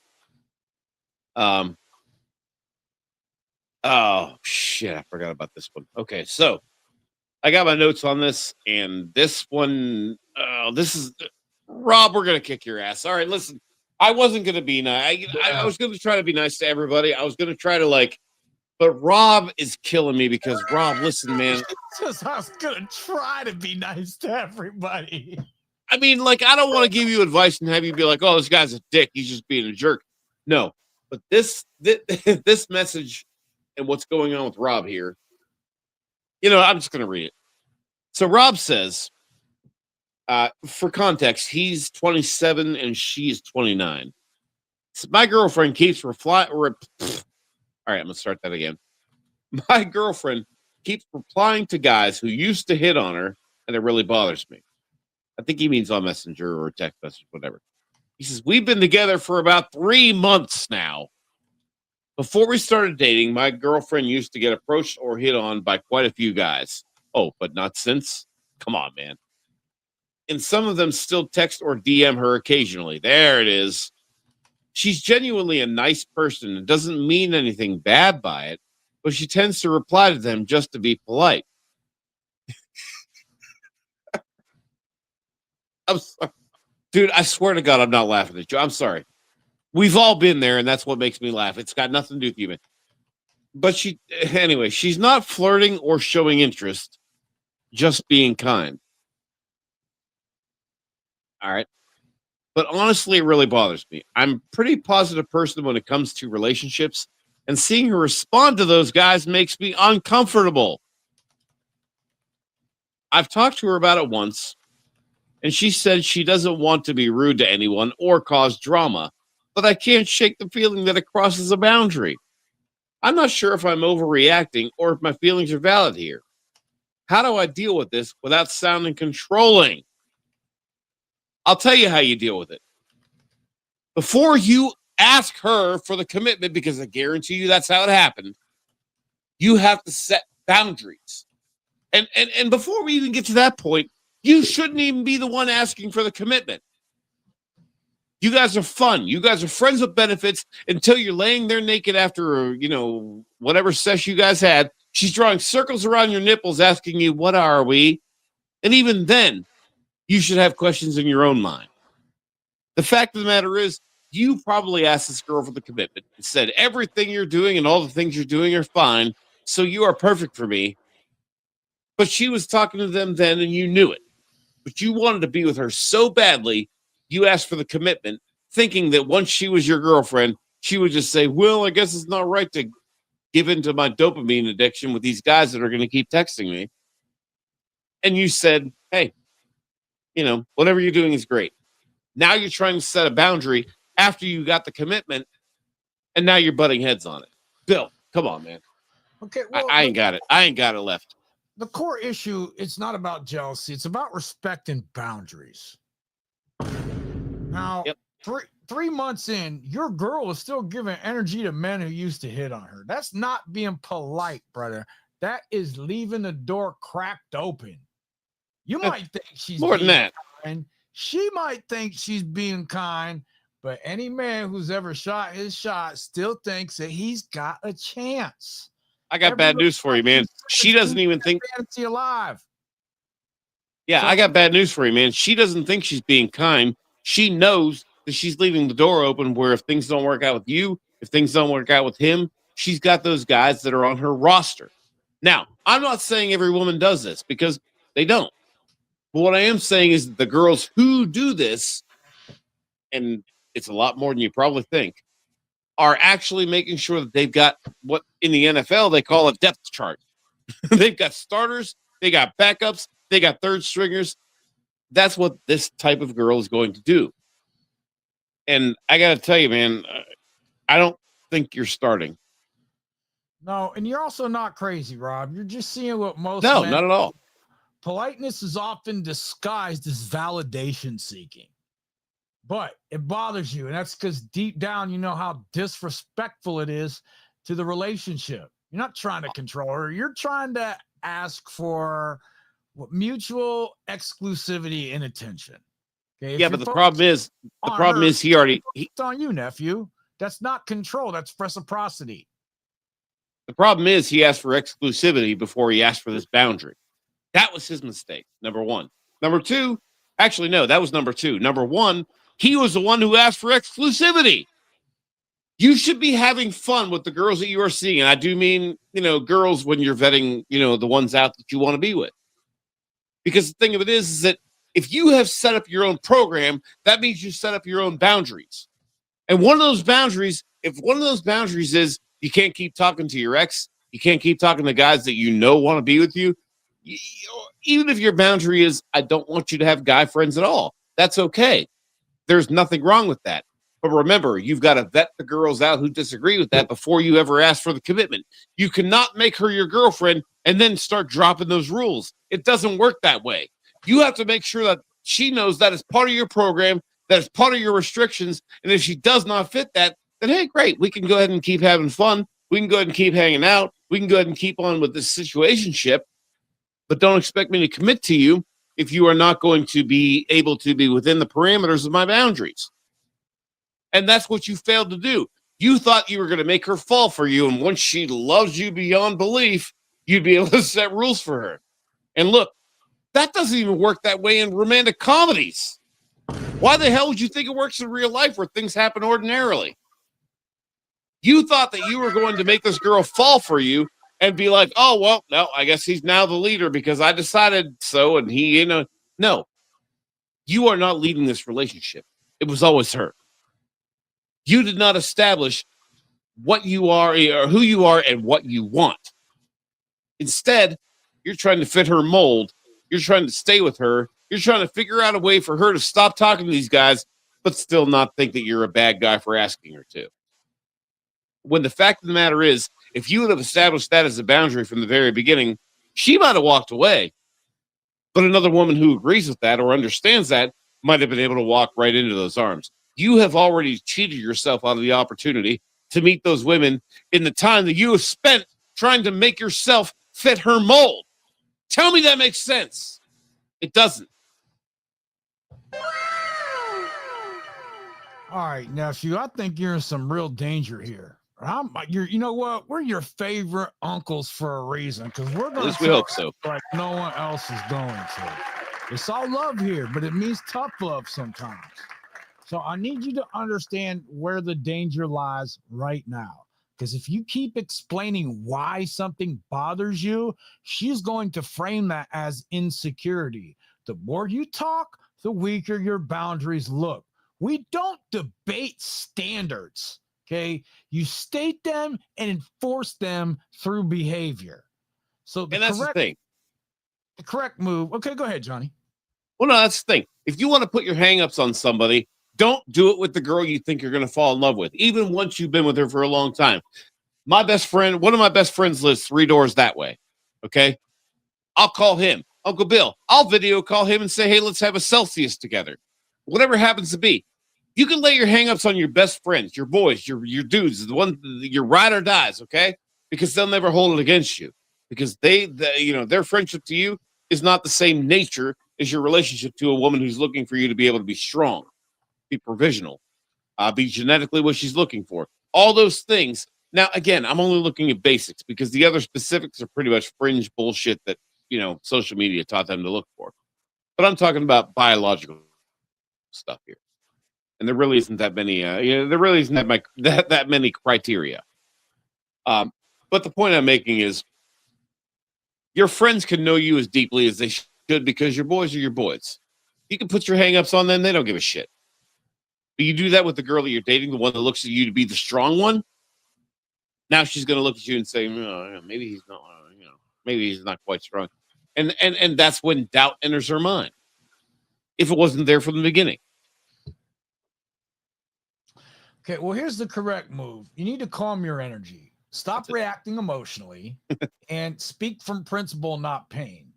Oh shit, I forgot about this one. Okay, so I got my notes on this, and this one, this is Rob. We're gonna kick your ass. All right, listen. I wasn't gonna be nice. I was gonna try to be nice to everybody. I was gonna try to but Rob is killing me because Rob, listen, man. Just, I was gonna try to be nice to everybody. I mean, I don't want to give you advice and have you be like, "Oh, this guy's a dick. He's just being a jerk." No, but this this message and what's going on with Rob here. I'm just gonna read it. So Rob says, for context, he's 27 and she's 29. So my girlfriend keeps replying. All right, I'm gonna start that again. My girlfriend keeps replying to guys who used to hit on her, and it really bothers me. I think he means on Messenger or text message, whatever. He says, we've been together for about 3 months now. Before we started dating, my girlfriend used to get approached or hit on by quite a few guys. Oh, but not since? Come on, man. And some of them still text or DM her occasionally. There it is. She's genuinely a nice person and doesn't mean anything bad by it, but she tends to reply to them just to be polite. I'm sorry. Dude, I swear to God, I'm not laughing at you. I'm sorry. We've all been there, and that's what makes me laugh. It's got nothing to do with you, man. But she's not flirting or showing interest, just being kind. All right. But honestly, it really bothers me. I'm a pretty positive person when it comes to relationships, and seeing her respond to those guys makes me uncomfortable. I've talked to her about it once, and she said she doesn't want to be rude to anyone or cause drama, but I can't shake the feeling that it crosses a boundary. I'm not sure if I'm overreacting or if my feelings are valid here. How do I deal with this without sounding controlling? I'll tell you how you deal with it. Before you ask her for the commitment, because I guarantee you that's how it happened, you have to set boundaries. And before we even get to that point, you shouldn't even be the one asking for the commitment. You guys are fun. You guys are friends with benefits until you're laying there naked after, whatever sex you guys had. She's drawing circles around your nipples asking you, what are we? And even then, you should have questions in your own mind. The fact of the matter is, you probably asked this girl for the commitment and said, everything you're doing and all the things you're doing are fine, so you are perfect for me. But she was talking to them then, and you knew it. But you wanted to be with her so badly, you asked for the commitment, thinking that once she was your girlfriend, she would just say, well, I guess it's not right to give in to my dopamine addiction with these guys that are going to keep texting me. And you said, hey, whatever you're doing is great. Now you're trying to set a boundary after you got the commitment, and now you're butting heads on it. Bill, come on, man. Okay, well, I ain't got it. I ain't got it left. The core issue, it's not about jealousy. It's about respect and boundaries. Now, Yep. 3 months in, your girl is still giving energy to men who used to hit on her. That's not being polite, brother. That is leaving the door cracked open. You might think she's more than that. Kind. She might think she's being kind, but any man who's ever shot his shot still thinks that he's got a chance. I got bad news for you, man. She doesn't even think fantasy alive. Yeah, I got bad news for you, man. She doesn't think she's being kind. She knows that she's leaving the door open where if things don't work out with you, if things don't work out with him, she's got those guys that are on her roster. Now, I'm not saying every woman does this because they don't. But what I am saying is the girls who do this, and it's a lot more than you probably think, are actually making sure that they've got what in the NFL they call a depth chart. They've got starters, they got backups, they got third stringers. That's what this type of girl is going to do. And I got to tell you, man, I don't think you're starting. No, and you're also not crazy, Rob. You're just seeing what most No, men not at all. Politeness is often disguised as validation seeking. But it bothers you, and that's because deep down you know how disrespectful it is to the relationship. You're not trying to control her. You're trying to ask for mutual exclusivity and attention. Okay? Yeah, but the problem is it's on you, nephew. That's not control. That's reciprocity. The problem is he asked for exclusivity before he asked for this boundary. That was his mistake, number one. Number two, actually, no, that was number two. Number one, he was the one who asked for exclusivity. You should be having fun with the girls that you are seeing. And I do mean, girls when you're vetting, the ones out that you want to be with. Because the thing of it is that if you have set up your own program, that means you set up your own boundaries. And one of those boundaries, if one of those boundaries is you can't keep talking to your ex, you can't keep talking to guys that want to be with you, even if your boundary is, I don't want you to have guy friends at all, that's okay. There's nothing wrong with that. But remember, you've got to vet the girls out who disagree with that before you ever ask for the commitment. You cannot make her your girlfriend and then start dropping those rules. It doesn't work that way. You have to make sure that she knows that is part of your program, that is part of your restrictions. And if she does not fit that, then hey, great. We can go ahead and keep having fun. We can go ahead and keep hanging out. We can go ahead and keep on with this situationship. But don't expect me to commit to you if you are not going to be able to be within the parameters of my boundaries. And that's what you failed to do. You thought you were going to make her fall for you. And once she loves you beyond belief, you'd be able to set rules for her. And look, that doesn't even work that way in romantic comedies. Why the hell would you think it works in real life where things happen ordinarily? You thought that you were going to make this girl fall for you and be like, oh, well, no, I guess he's now the leader because I decided so. And he, no, you are not leading this relationship. It was always her. You did not establish what you are or who you are and what you want. Instead, you're trying to fit her mold. You're trying to stay with her. You're trying to figure out a way for her to stop talking to these guys, but still not think that you're a bad guy for asking her to. When the fact of the matter is, if you would have established that as a boundary from the very beginning, she might have walked away. But another woman who agrees with that or understands that might have been able to walk right into those arms. You have already cheated yourself out of the opportunity to meet those women in the time that you have spent trying to make yourself fit her mold. Tell me that makes sense. It doesn't. All right, nephew, I think you're in some real danger here. You know what? We're your favorite uncles for a reason because we're going to. We hope so. Like no one else is going to. It's all love here, but it means tough love sometimes. So I need you to understand where the danger lies right now. Because if you keep explaining why something bothers you, she's going to frame that as insecurity. The more you talk, the weaker your boundaries look. We don't debate standards, okay? You state them and enforce them through behavior. So that's the thing. The correct move. Okay, go ahead, Johnny. Well, no, that's the thing. If you want to put your hangups on somebody, don't do it with the girl you think you're going to fall in love with, even once you've been with her for a long time. One of my best friends lives 3 doors that way, okay? I'll call him, Uncle Bill. I'll video call him and say, hey, let's have a Celsius together. Whatever happens to be. You can lay your hangups on your best friends, your boys, your dudes, your ride or dies, okay? Because they'll never hold it against you. Because their friendship to you is not the same nature as your relationship to a woman who's looking for you to be able to be strong, be provisional, be genetically what she's looking for. All those things. Now, again, I'm only looking at basics because the other specifics are pretty much fringe bullshit that, social media taught them to look for. But I'm talking about biological stuff here. And there really isn't that many, there really isn't that many criteria. But the point I'm making is your friends can know you as deeply as they should because your boys are your boys. You can put your hangups on them. They don't give a shit. But you do that with the girl that you're dating, the one that looks at you to be the strong one. Now she's going to look at you and say, maybe he's not, maybe he's not quite strong. And that's when doubt enters her mind. If it wasn't there from the beginning. Okay, well, here's the correct move. You need to calm your energy. Stop reacting emotionally and speak from principle, not pain.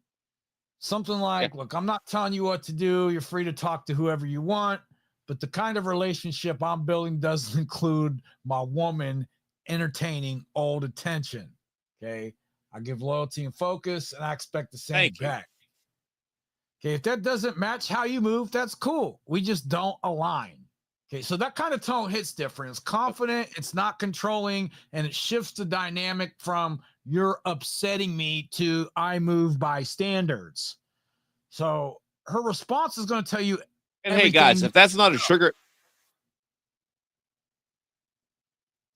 Something like, look, I'm not telling you what to do. You're free to talk to whoever you want. But the kind of relationship I'm building doesn't include my woman entertaining old attention. Okay. I give loyalty and focus, and I expect the same back. Okay. If that doesn't match how you move, that's cool. We just don't align. Okay, so that kind of tone hits different. It's confident, it's not controlling, and it shifts the dynamic from you're upsetting me to I move by standards. So her response is going to tell you And hey, guys, if that's not a trigger,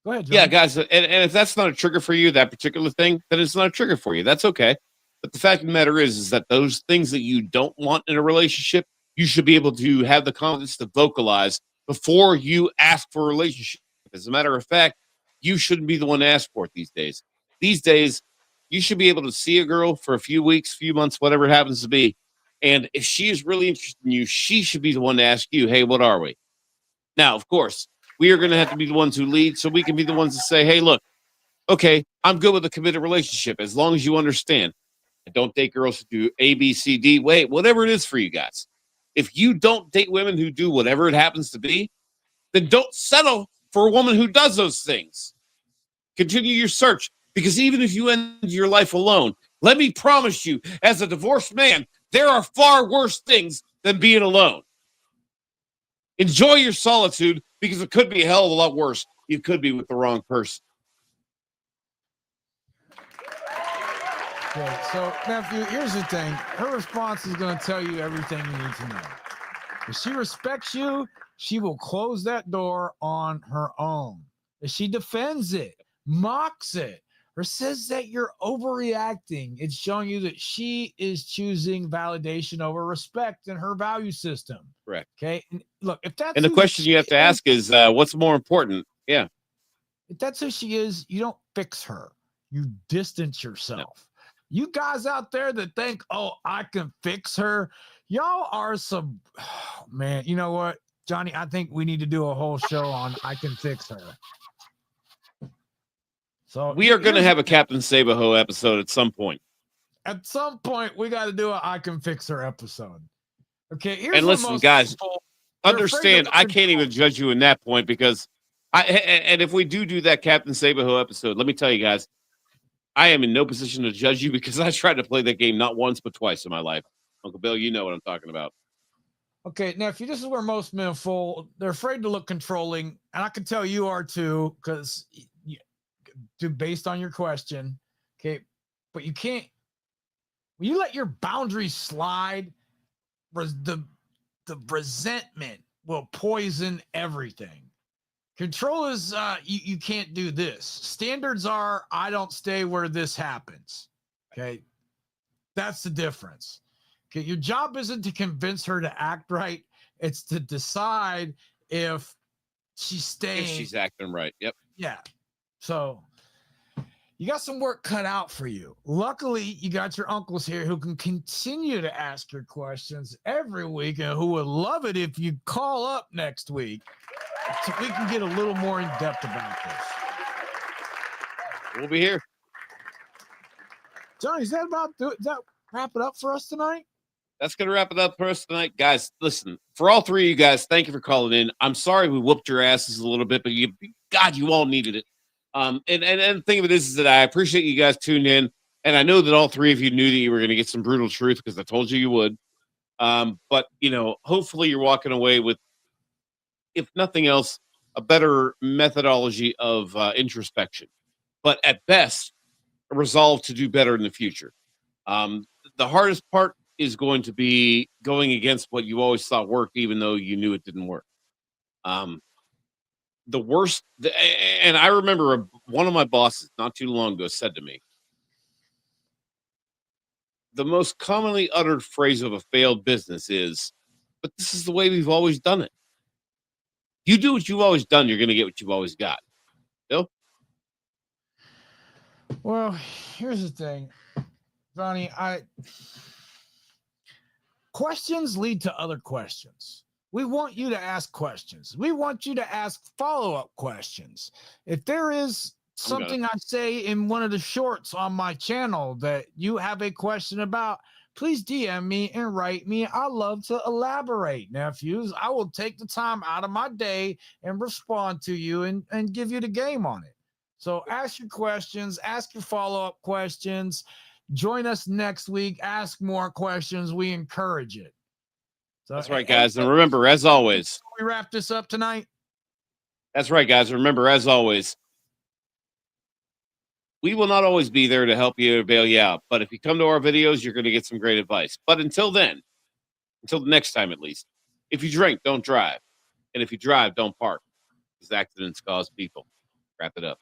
go ahead, John. Yeah, guys, and if that's not a trigger for you, that particular thing, then it's not a trigger for you. That's okay. But the fact of the matter is that those things that you don't want in a relationship, you should be able to have the confidence to vocalize before you ask for a relationship. As a matter of fact, you shouldn't be the one to ask for it these days. These days, you should be able to see a girl for a few weeks, few months, whatever it happens to be. And if she is really interested in you, she should be the one to ask you, hey, what are we? Now, of course, we are going to have to be the ones who lead so we can be the ones to say, hey, look, okay, I'm good with a committed relationship as long as you understand. I don't date girls who do A, B, C, D, wait, whatever it is for you guys. If you don't date women who do whatever it happens to be, then don't settle for a woman who does those things. Continue your search, because even if you end your life alone, let me promise you, as a divorced man, there are far worse things than being alone. Enjoy your solitude, because it could be a hell of a lot worse. You could be with the wrong person. Okay, so nephew, here's the thing. Her response is going to tell you everything you need to know. If she respects you, she will close that door on her own. If she defends it, mocks it, or says that you're overreacting, it's showing you that she is choosing validation over respect in her value system. Correct. Okay. And look, if that's and the question you have to ask is, what's more important? Yeah. If that's who she is, you don't fix her. You distance yourself. No. You guys out there that think, oh, I can fix her, y'all are some, oh, man, you know what, Johnny, I think we need to do a whole show on I can fix her. So we are going to have a Captain Sabaho episode at some point. At some point, we got to do a I can fix her episode. Okay, here's and listen, guys, understand, I can't even judge you in that point, because and if we do that Captain Sabaho episode, let me tell you guys, I am in no position to judge you, because I tried to play that game not once but twice in my life. Uncle Bill, you know what I'm talking about. Okay, now if this is where most men fall, they're afraid to look controlling, and I can tell you are too, because based on your question. Okay, but you can't. When you let your boundaries slide, the resentment will poison everything. Control is you can't do this. Standards are I don't stay where this happens. Okay, that's the difference. Okay, your job isn't to convince her to act right. It's to decide if she's staying. If she's acting right. Yep. Yeah. So you got some work cut out for you. Luckily, you got your uncles here who can continue to ask your questions every week, and who would love it if you call up next week so we can get a little more in depth about this. We'll be here. Johnny, is that wrap it up for us tonight? That's going to wrap it up for us tonight. Guys, listen, for all three of you guys, thank you for calling in. I'm sorry we whooped your asses a little bit, but you all needed it. And the thing of it is that I appreciate you guys tuning in, and I know that all three of you knew that you were going to get some brutal truth, because I told you would. But, hopefully you're walking away with, if nothing else, a better methodology of introspection. But at best, a resolve to do better in the future. The hardest part is going to be going against what you always thought worked, even though you knew it didn't work. The worst, and I remember one of my bosses not too long ago said to me, the most commonly uttered phrase of a failed business is, but this is the way we've always done it. You do what you've always done, you're going to get what you've always got. Bill? Well, here's the thing, Johnny. Questions lead to other questions. We want you to ask questions. We want you to ask follow-up questions. If there is something I say in one of the shorts on my channel that you have a question about, please DM me and write me. I love to elaborate, nephews. I will take the time out of my day and respond to you and give you the game on it. So ask your questions, ask your follow-up questions. Join us next week. Ask more questions. We encourage it. So, that's right, guys. And remember, as always, we wrap this up tonight. That's right, guys. Remember, as always, we will not always be there to help you or bail you out. But if you come to our videos, you're going to get some great advice. But until then, until the next time at least, if you drink, don't drive. And if you drive, don't park. Because accidents cause people. Wrap it up.